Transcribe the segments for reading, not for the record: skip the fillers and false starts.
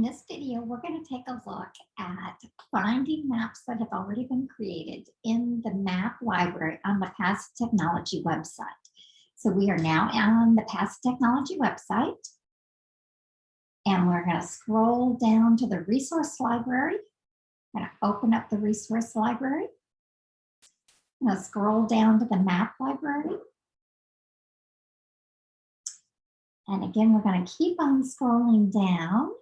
In this video, we're going to take a look at finding maps that have already been created in the map library on the Past Technology website. So we are now on the Past Technology website, and we're going to scroll down to the resource library. I'm going to open up the resource library. I'm going to scroll down to the map library. And again, we're going to keep on scrolling down.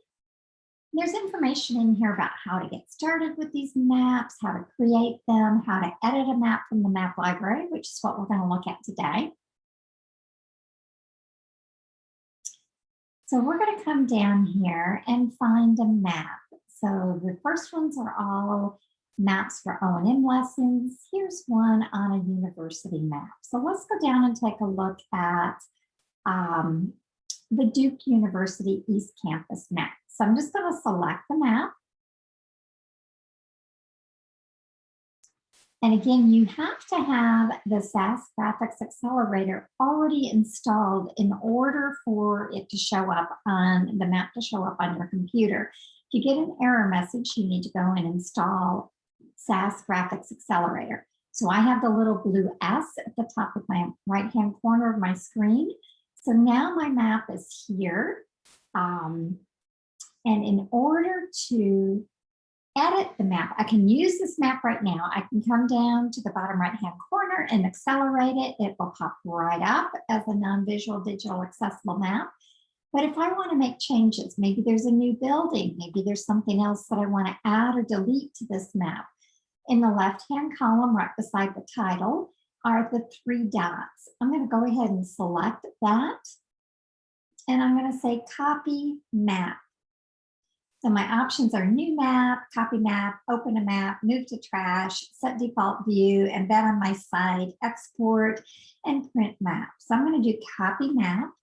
There's information in here about how to get started with these maps, how to create them, how to edit a map from the map library, which is what we're going to look at today. So we're going to come down here and find a map. So the first ones are all maps for O&M lessons. Here's one on a university map. So let's go down and take a look at the Duke University East Campus map. So I'm just going to select the map. And again, you have to have the SAS Graphics Accelerator already installed in order for it to show up on the map to show up on your computer. If you get an error message, you need to go and install SAS Graphics Accelerator. So I have the little blue S at the top of my right-hand corner of my screen. So now my map is here. And in order to edit the map, I can use this map right now. I can come down to the bottom right-hand corner and accelerate it. It will pop right up as a non-visual digital accessible map. But if I want to make changes, maybe there's a new building, maybe there's something else that I want to add or delete to this map. In the left-hand column, right beside the title, are the three dots. I'm going to go ahead and select that. And I'm going to say copy map. So my options are new map, copy map, open a map, move to trash, set default view, embed on my site, export, and print map. So I'm going to do copy map.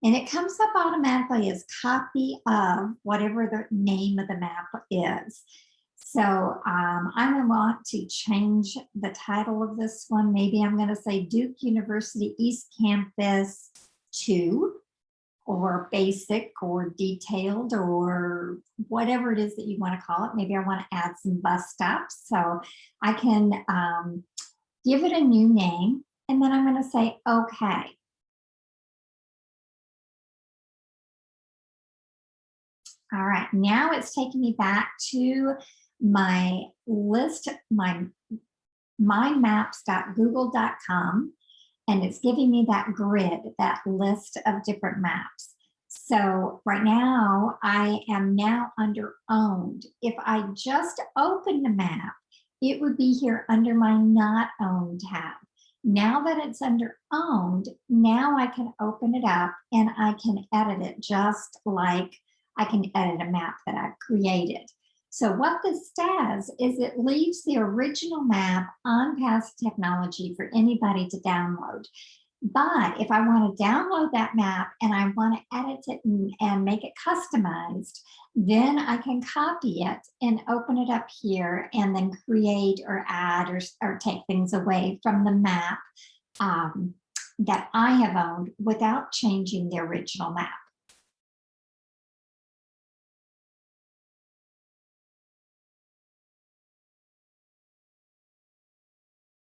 And it comes up automatically as copy of whatever the name of the map is. So I'm going to want to change the title of this one. Maybe I'm going to say Duke University East Campus 2. Or basic or detailed or whatever it is that you want to call it. Maybe I want to add some bus stops. So I can give it a new name and then I'm going to say, okay. All right, now it's taking me back to my list, my mymaps.google.com. And it's giving me that grid, that list of different maps. So right now, I am now under owned. If I just open the map, it would be here under my not owned tab. Now that it's under owned, now I can open it up and I can edit it just like I can edit a map that I've created. So what this does is it leaves the original map on Past Technology for anybody to download. But if I want to download that map and I want to edit it and make it customized, then I can copy it and open it up here and then create or add or take things away from the map that I have owned without changing the original map.